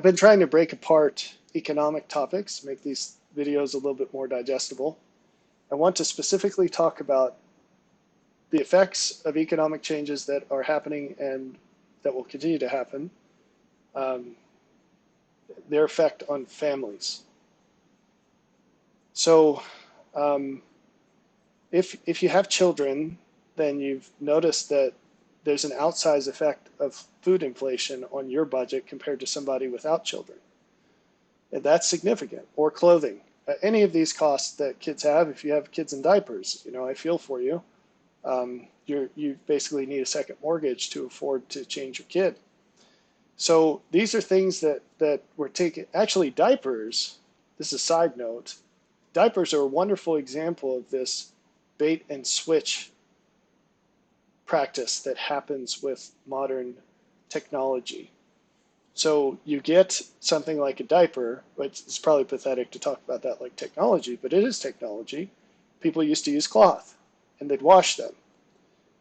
been trying to break apart economic topics, make these videos a little bit more digestible. I want to specifically talk about the effects of economic changes that are happening and that will continue to happen, um, their effect on families. So, um, if you have children, then you've noticed that there's an outsized effect of food inflation on your budget compared to somebody without children. And that's significant. Or clothing. Any of these costs that kids have, if you have kids in diapers, I feel for you. You basically need a second mortgage to afford to change your kid. So these are things that we're taking. Actually, diapers, this is a side note, diapers are a wonderful example of this bait and switch practice that happens with modern technology. So you get something like a diaper, but it's probably pathetic to talk about that like technology, but it is technology. People used to use cloth and they'd wash them.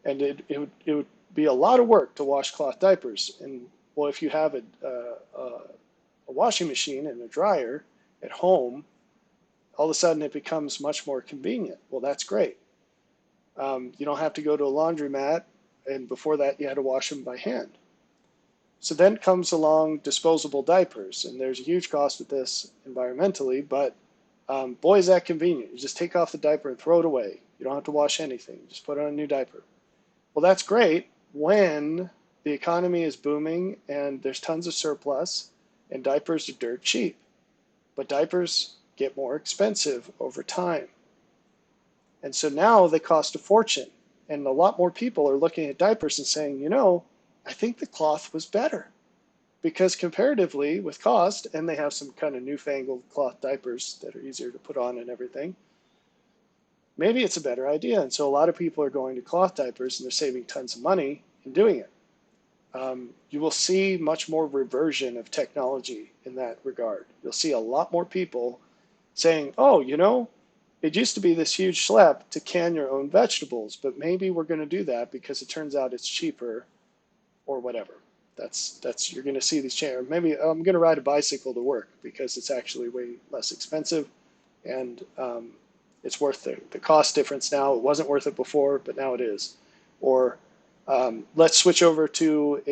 And it would be a lot of work to wash cloth diapers. And well, if you have a washing machine and a dryer at home, all of a sudden it becomes much more convenient. Well, that's great. You don't have to go to a laundromat, and before that you had to wash them by hand. So then comes along disposable diapers, and there's a huge cost with this environmentally, but boy, is that convenient. You just take off the diaper and throw it away. You don't have to wash anything. Just put on a new diaper. Well, that's great when the economy is booming and there's tons of surplus and diapers are dirt cheap. But diapers get more expensive over time. And so now they cost a fortune. And a lot more people are looking at diapers and saying, I think the cloth was better. Because comparatively with cost, and they have some kind of newfangled cloth diapers that are easier to put on and everything, maybe it's a better idea. And so a lot of people are going to cloth diapers and they're saving tons of money in doing it. You will see much more reversion of technology in that regard. You'll see a lot more people saying, oh, it used to be this huge schlep to can your own vegetables, but maybe we're going to do that because it turns out it's cheaper or whatever. That's you're going to see these changes. Maybe I'm going to ride a bicycle to work because it's actually way less expensive, and it's worth the cost difference now. It wasn't worth it before, but now it is. Or let's switch over to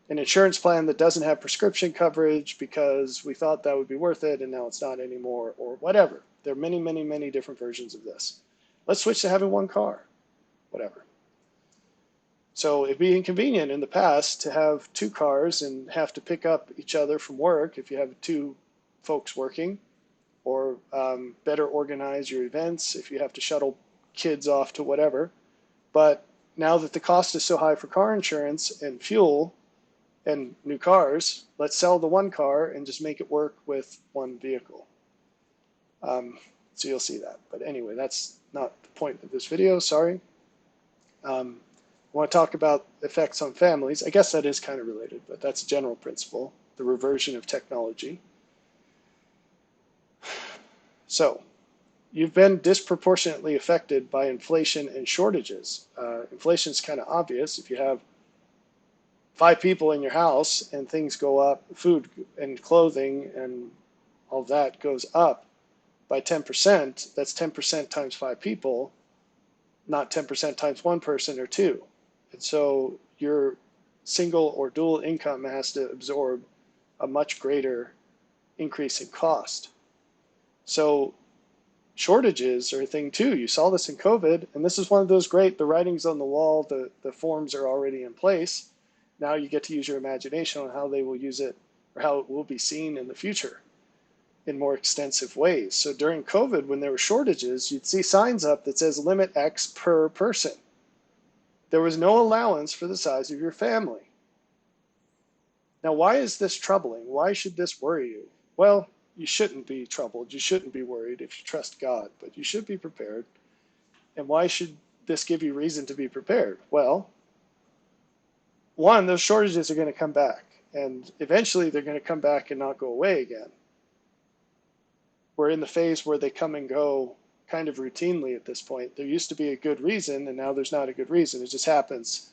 an insurance plan that doesn't have prescription coverage because we thought that would be worth it and now it's not anymore, or whatever. There are many, many, many different versions of this. Let's switch to having one car, whatever. So it'd be inconvenient in the past to have two cars and have to pick up each other from work if you have two folks working, or better organize your events if you have to shuttle kids off to whatever. But now that the cost is so high for car insurance and fuel and new cars, let's sell the one car and just make it work with one vehicle. So you'll see that. But anyway, that's not the point of this video, sorry. I want to talk about effects on families. I guess that is kind of related, but that's a general principle, the reversion of technology. So you've been disproportionately affected by inflation and shortages. Inflation is kind of obvious. If you have 5 people in your house and things go up, food and clothing and all that goes up by 10%, that's 10% times 5 people, not 10% times one person or two. And so your single or dual income has to absorb a much greater increase in cost. So shortages are a thing too. You saw this in COVID, and this is one of those great, the writing's on the wall, the forms are already in place. Now you get to use your imagination on how they will use it or how it will be seen in the future in more extensive ways. So during COVID, when there were shortages, you'd see signs up that says limit X per person. There was no allowance for the size of your family. Now, why is this troubling? Why should this worry you? Well, you shouldn't be troubled. You shouldn't be worried if you trust God, but you should be prepared. And why should this give you reason to be prepared? Well, one, those shortages are going to come back, and eventually they're going to come back and not go away again. We're in the phase where they come and go kind of routinely at this point. There used to be a good reason, and now there's not a good reason. It just happens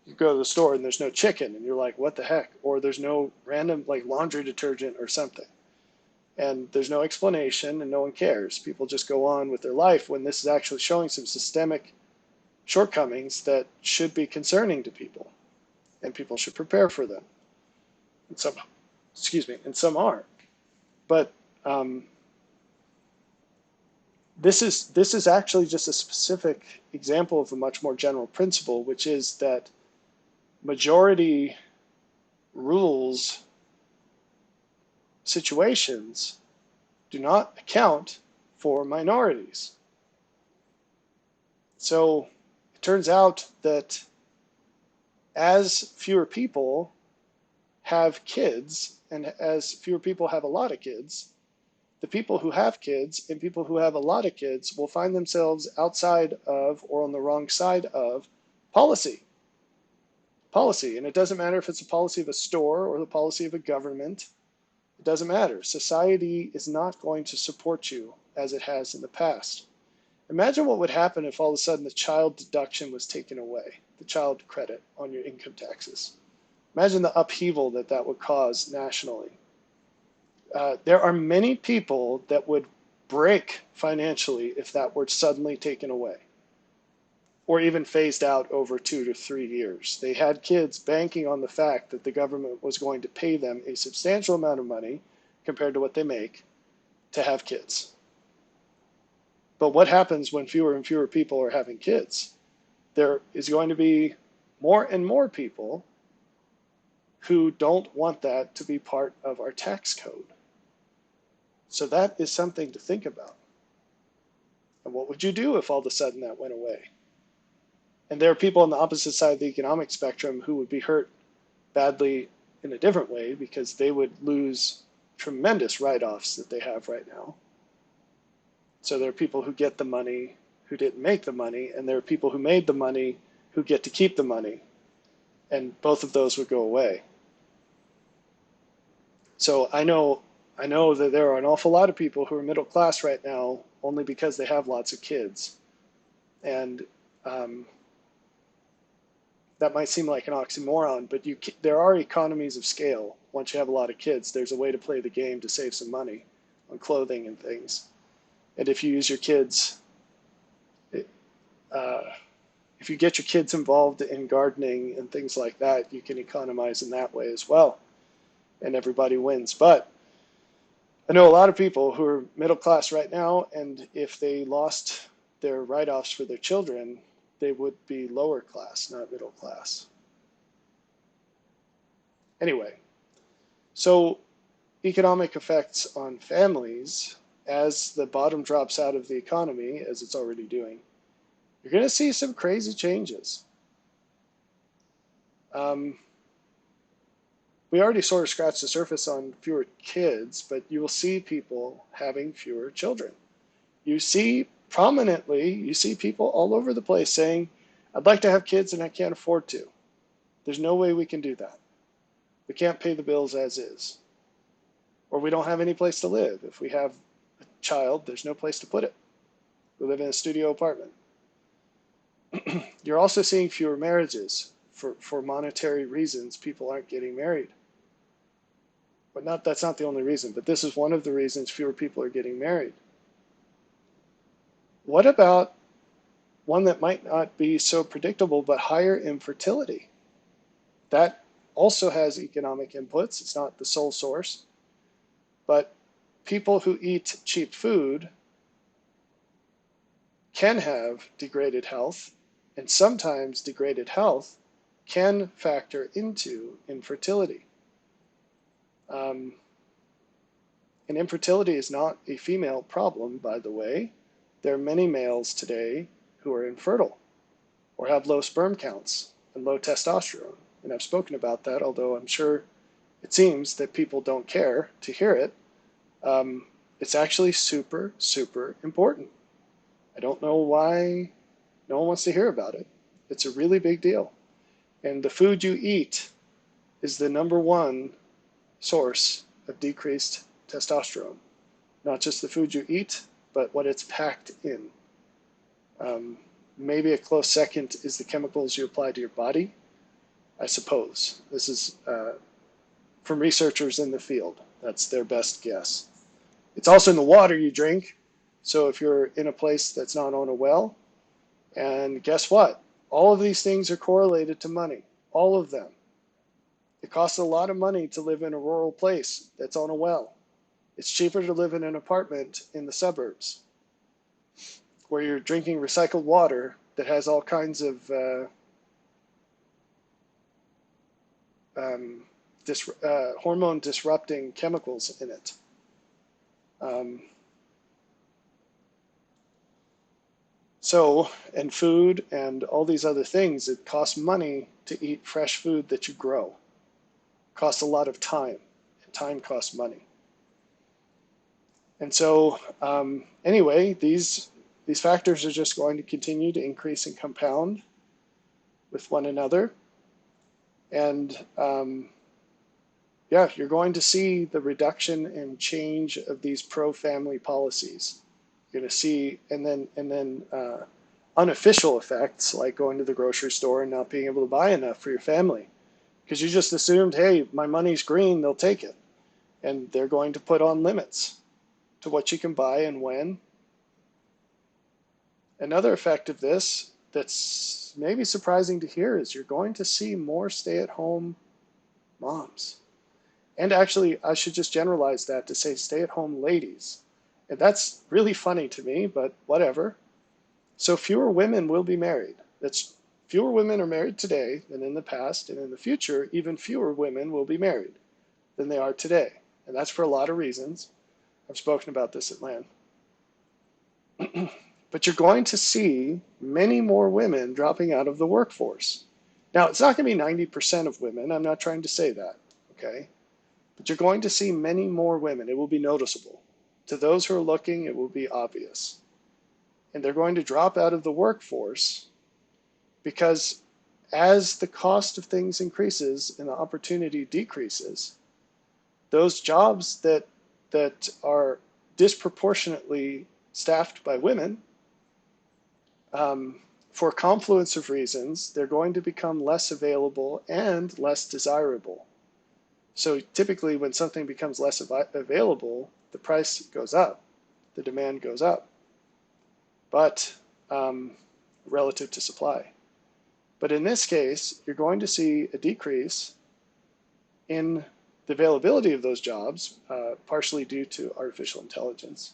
You go to the store and there's no chicken, and you're like, what the heck? Or there's no random like laundry detergent or something. And there's no explanation and no one cares. People just go on with their life when this is actually showing some systemic shortcomings that should be concerning to people, and people should prepare for them. And some, excuse me, and some are. But this is actually just a specific example of a much more general principle, which is that majority rules situations do not account for minorities. So it turns out that as fewer people have kids, and as fewer people have a lot of kids, the people who have kids and people who have a lot of kids will find themselves outside of or on the wrong side of policy. And it doesn't matter if it's a policy of a store or the policy of a government. It doesn't matter. Society is not going to support you as it has in the past. Imagine what would happen if all of a sudden the child deduction was taken away, the child credit on your income taxes. Imagine the upheaval that that would cause nationally. There are many people that would break financially if that were suddenly taken away, or even phased out over 2 to 3 years. They had kids banking on the fact that the government was going to pay them a substantial amount of money compared to what they make to have kids. But what happens when fewer and fewer people are having kids? There is going to be more and more people who don't want that to be part of our tax code. So that is something to think about. And what would you do if all of a sudden that went away? And there are people on the opposite side of the economic spectrum who would be hurt badly in a different way, because they would lose tremendous write-offs that they have right now. So there are people who get the money who didn't make the money, and there are people who made the money who get to keep the money. And both of those would go away. So I know that there are an awful lot of people who are middle class right now only because they have lots of kids. And that might seem like an oxymoron, but there are economies of scale. Once you have a lot of kids, there's a way to play the game to save some money on clothing and things. And if you use your kids, if you get your kids involved in gardening and things like that, you can economize in that way as well. And everybody wins. But I know a lot of people who are middle class right now, and if they lost their write-offs for their children, they would be lower class, not middle class. Anyway, so economic effects on families as the bottom drops out of the economy, as it's already doing, you're going to see some crazy changes. We already sort of scratched the surface on fewer kids, but you will see people having fewer children. You see prominently, you see people all over the place saying, I'd like to have kids and I can't afford to. There's no way we can do that. We can't pay the bills as is. Or we don't have any place to live. If we have a child, there's no place to put it. We live in a studio apartment. You're also seeing fewer marriages. For monetary reasons, people aren't getting married. But that's not the only reason, but this is one of the reasons fewer people are getting married. What about one that might not be so predictable, but higher infertility? That also has economic inputs. It's not the sole source, but people who eat cheap food can have degraded health, and sometimes degraded health can factor into infertility. And infertility is not a female problem, by the way. There are many males today who are infertile or have low sperm counts and low testosterone. And I've spoken about that, although I'm sure it seems that people don't care to hear it. It's actually super, super important. I don't know why no one wants to hear about it. It's a really big deal. And the food you eat is the #1 source of decreased testosterone. Not just the food you eat, but what it's packed in. Maybe a close second is the chemicals you apply to your body. I suppose. This is from researchers in the field. That's their best guess. It's also in the water you drink. So if you're in a place that's not on a well, and guess what? All of these things are correlated to money. All of them. It costs a lot of money to live in a rural place that's on a well. It's cheaper to live in an apartment in the suburbs where you're drinking recycled water that has all kinds of hormone disrupting chemicals in it. And food and all these other things, it costs money to eat fresh food that you grow. It costs a lot of time, and time costs money. And so, anyway, these factors are just going to continue to increase and compound with one another. And yeah, you're going to see the reduction and change of these pro-family policies. You're going to see, and then unofficial effects like going to the grocery store and not being able to buy enough for your family because you just assumed, hey, my money's green, they'll take it. And they're going to put on limits to what you can buy and when. Another effect of this that's maybe surprising to hear is you're going to see more stay-at-home moms. And actually, I should just generalize that to say stay-at-home ladies. And that's really funny to me, but whatever. So fewer women will be married. That's fewer women are married today than in the past, and in the future, even fewer women will be married than they are today. And that's for a lot of reasons. I've spoken about this at length. But you're going to see many more women dropping out of the workforce. Now, it's not going to be 90% of women. I'm not trying to say that, okay? But you're going to see many more women. It will be noticeable. To those who are looking, it will be obvious. And they're going to drop out of the workforce because as the cost of things increases and the opportunity decreases, those jobs that are disproportionately staffed by women, for a confluence of reasons, they're going to become less available and less desirable. So typically when something becomes less available, the price goes up, the demand goes up, but relative to supply. But in this case, you're going to see a decrease in the availability of those jobs, partially due to artificial intelligence,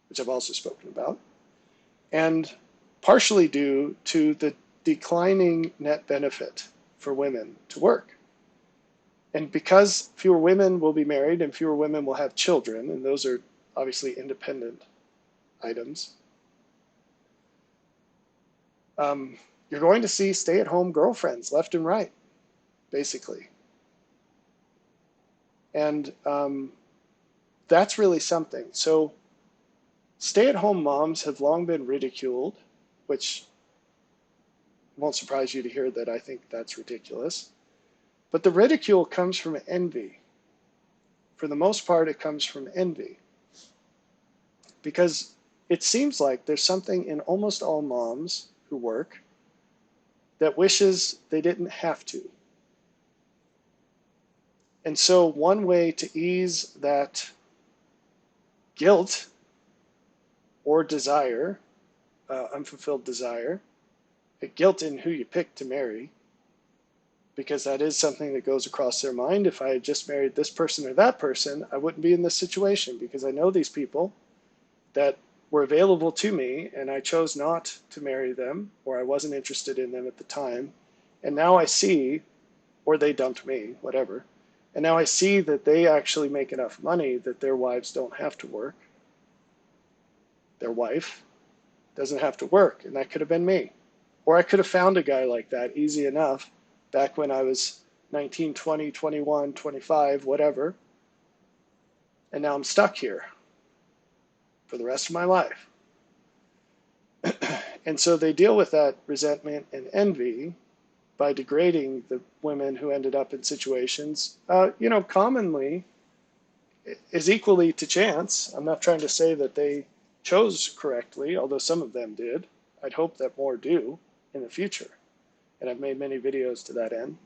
which I've also spoken about, and partially due to the declining net benefit for women to work. And because fewer women will be married and fewer women will have children, and those are obviously independent items, you're going to see stay-at-home girlfriends left and right, basically. And that's really something. So stay-at-home moms have long been ridiculed, which won't surprise you to hear that I think that's ridiculous. But the ridicule comes from envy. For the most part, it comes from envy. Because it seems like there's something in almost all moms who work that wishes they didn't have to. And so one way to ease that guilt or desire, unfulfilled desire, a guilt in who you pick to marry, because that is something that goes across their mind. If I had just married this person or that person, I wouldn't be in this situation because I know these people that were available to me and I chose not to marry them, or I wasn't interested in them at the time. And now I see, or they dumped me, whatever. And now I see that they actually make enough money that their wives don't have to work. Their wife doesn't have to work, and that could have been me. Or I could have found a guy like that easy enough back when I was 19, 20, 21, 25, whatever. And now I'm stuck here for the rest of my life. And so they deal with that resentment and envy by degrading the women who ended up in situations, commonly is equally to chance. I'm not trying to say that they chose correctly, although some of them did. I'd hope that more do in the future. And I've made many videos to that end.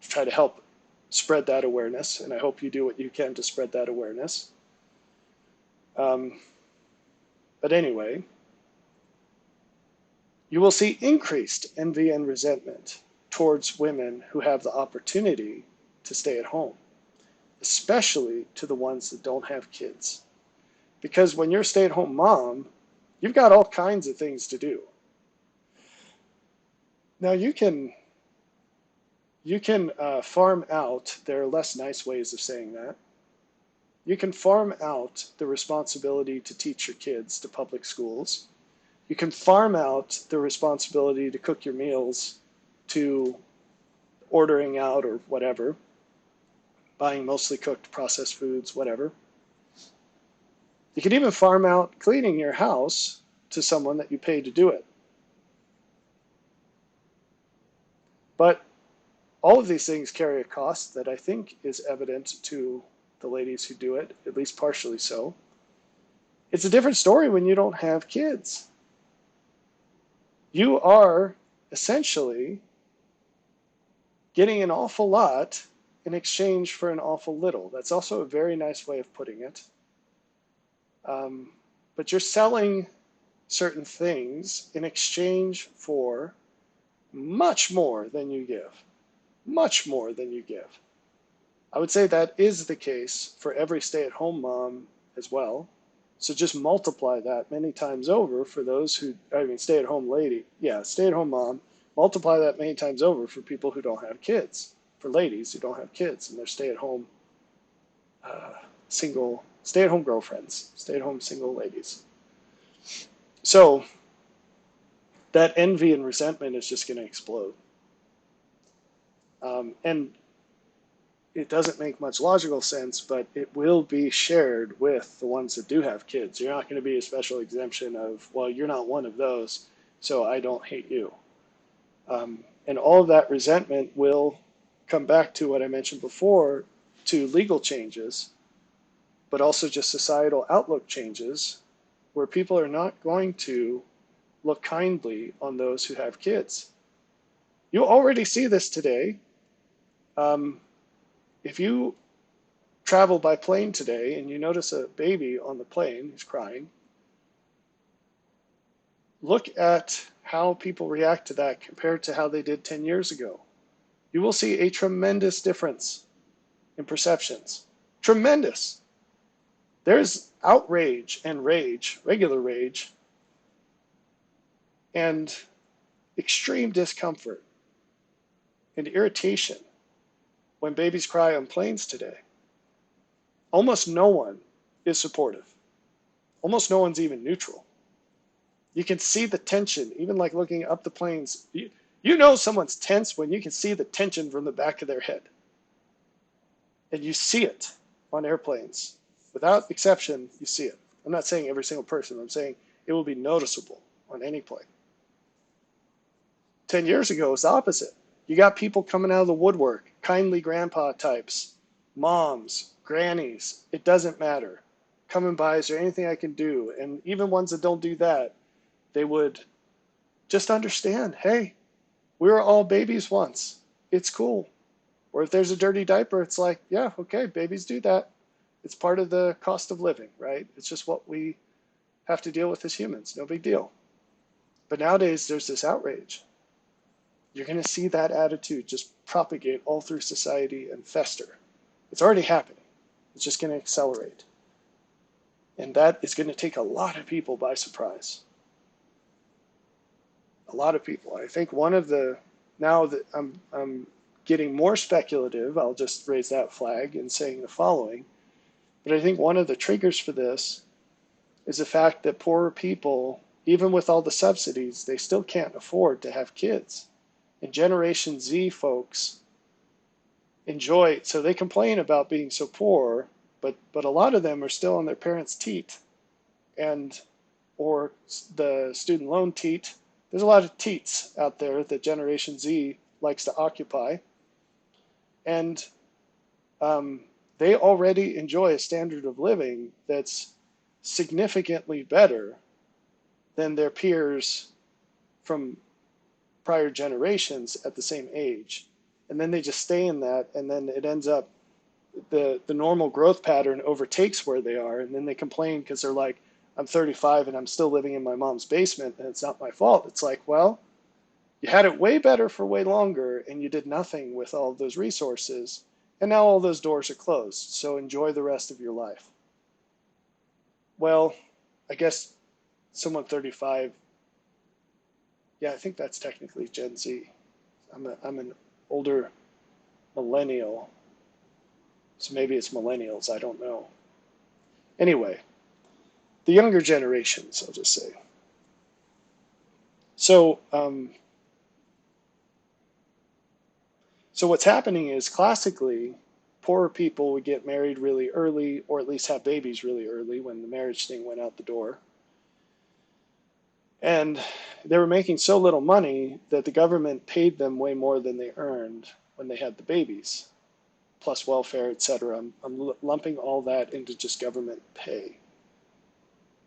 try to help spread that awareness, and I hope you do what you can to spread that awareness. But anyway, you will see increased envy and resentment towards women who have the opportunity to stay at home, especially to the ones that don't have kids. Because when you're a stay-at-home mom, you've got all kinds of things to do. Now you can farm out, there are less nice ways of saying that. You can farm out the responsibility to teach your kids to public schools. You can farm out the responsibility to cook your meals to ordering out or whatever, buying mostly cooked processed foods, whatever. You can even farm out cleaning your house to someone that you pay to do it. But all of these things carry a cost that I think is evident to the ladies who do it, at least partially so. It's a different story when you don't have kids. You are essentially getting an awful lot in exchange for an awful little. That's also a very nice way of putting it. But you're selling certain things in exchange for much more than you give. Much more than you give. I would say that is the case for every stay-at-home mom as well. So just multiply that many times over for those who, stay-at-home lady, stay-at-home mom, multiply that many times over for people who don't have kids, for ladies who don't have kids and they're stay-at-home stay-at-home girlfriends, stay-at-home single ladies. So that envy and resentment is just going to explode. And it doesn't make much logical sense, but it will be shared with the ones that do have kids. You're not going to be a special exemption of, well, you're not one of those, so I don't hate you. And all of that resentment will come back to what I mentioned before, to legal changes, but also just societal outlook changes, where people are not going to look kindly on those who have kids. You already see this today. If you travel by plane today and you notice a baby on the plane who's crying, look at how people react to that compared to how they did 10 years ago. You will see a tremendous difference in perceptions. Tremendous. There's outrage and rage, regular rage, and extreme discomfort and irritation when babies cry on planes today. Almost no one is supportive. Almost no one's even neutral. You can see the tension, even like looking up the planes. You know someone's tense when you can see the tension from the back of their head. And you see it on airplanes. Without exception, you see it. I'm not saying every single person. I'm saying it will be noticeable on any plane. 10 years ago, it was the opposite. You got people coming out of the woodwork, kindly grandpa types, moms, grannies, it doesn't matter. Coming by, is there anything I can do? And even ones that don't do that, they would just understand, hey, we were all babies once. It's cool. Or if there's a dirty diaper, it's like, yeah, okay, babies do that. It's part of the cost of living, right? It's just what we have to deal with as humans. No big deal. But nowadays, there's this outrage. You're going to see that attitude just propagate all through society and fester. It's already happening. It's just going to accelerate. And that is going to take a lot of people by surprise. A lot of people. I think one of the, now that I'm getting more speculative, I'll just raise that flag in saying the following. But I think one of the triggers for this is the fact that poorer people, even with all the subsidies, they still can't afford to have kids. And Generation Z folks enjoy, so they complain about being so poor, but a lot of them are still on their parents' teat, and or the student loan teat. There's a lot of teats out there that Generation Z likes to occupy, and they already enjoy a standard of living that's significantly better than their peers from prior generations at the same age. and then they just stay in that, and then it ends up the normal growth pattern overtakes where they are, and then they complain because they're like, I'm 35 and I'm still living in my mom's basement and it's not my fault. It's like, well, you had it way better for way longer and you did nothing with all of those resources, and now all those doors are closed, so enjoy the rest of your life. Well, I guess someone 35, yeah, I think that's technically Gen Z. I'm an older millennial, so maybe it's millennials, I don't know. Anyway, the younger generations, I'll just say. So, so what's happening is classically, poorer people would get married really early, or at least have babies really early when the marriage thing went out the door. And they were making so little money that the government paid them way more than they earned when they had the babies, plus welfare, etc. I'm lumping all that into just government pay.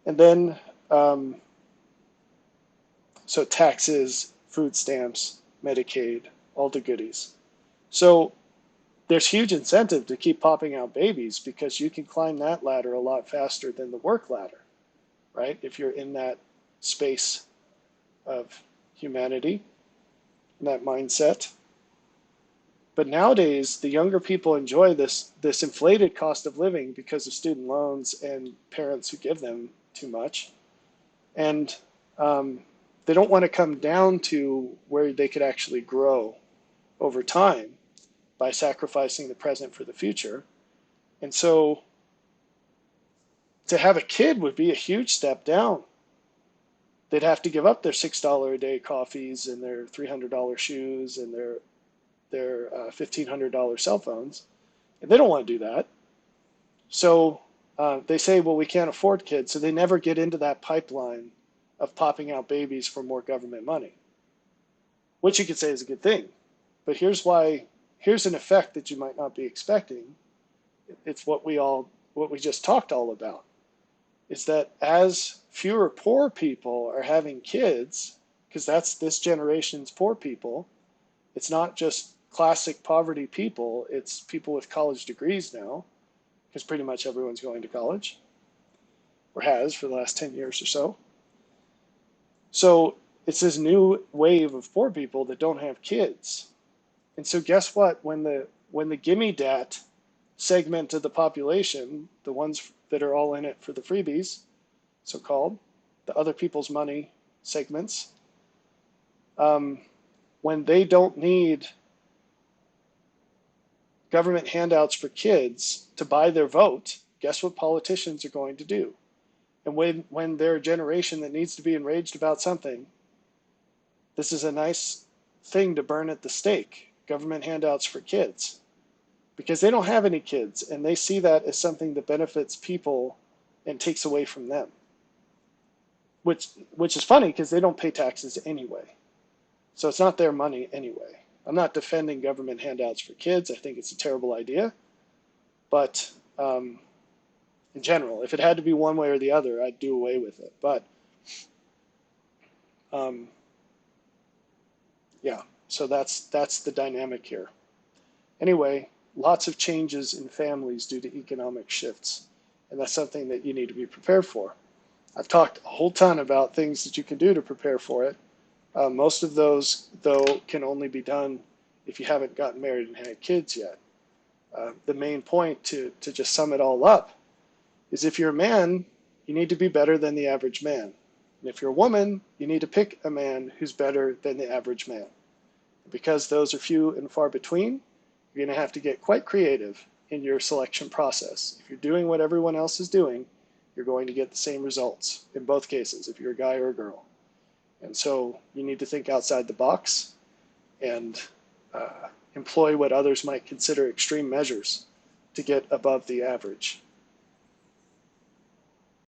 And then, so taxes, food stamps, Medicaid, all the goodies. So there's huge incentive to keep popping out babies because you can climb that ladder a lot faster than the work ladder, right? If you're in that space of humanity, that mindset. But nowadays, the younger people enjoy this inflated cost of living because of student loans and parents who give them too much, and they don't want to come down to where they could actually grow over time by sacrificing the present for the future. And so, to have a kid would be a huge step down. They'd have to give up their $6 a day coffees and their $300 shoes and their $1,500 cell phones, and they don't want to do that. So they say, well, we can't afford kids, so they never get into that pipeline of popping out babies for more government money, which you could say is a good thing. But here's an effect that you might not be expecting. It's what we just talked all about, is that as fewer poor people are having kids, because that's this generation's poor people, it's not just classic poverty people, it's people with college degrees now, because pretty much everyone's going to college, or has for the last 10 years or so. So it's this new wave of poor people that don't have kids. And so guess what? When the gimme dat segment of the population, the ones that are all in it for the freebies, so-called, the other people's money segments, when they don't need government handouts for kids to buy their vote, guess what politicians are going to do? And when they're a generation that needs to be enraged about something, this is a nice thing to burn at the stake, government handouts for kids. Because they don't have any kids, and they see that as something that benefits people and takes away from them. Which is funny because they don't pay taxes anyway. So it's not their money anyway. I'm not defending government handouts for kids. I think it's a terrible idea. But in general, if it had to be one way or the other, I'd do away with it. But yeah, so that's the dynamic here. Anyway, lots of changes in families due to economic shifts, and that's something that you need to be prepared for. I've talked a whole ton about things that you can do to prepare for it. Most of those, though, can only be done if you haven't gotten married and had kids yet. The main point, to just sum it all up, is if you're a man, you need to be better than the average man. And if you're a woman, you need to pick a man who's better than the average man. Because those are few and far between, you're going to have to get quite creative in your selection process. If you're doing what everyone else is doing, you're going to get the same results in both cases, if you're a guy or a girl. And so you need to think outside the box and employ what others might consider extreme measures to get above the average.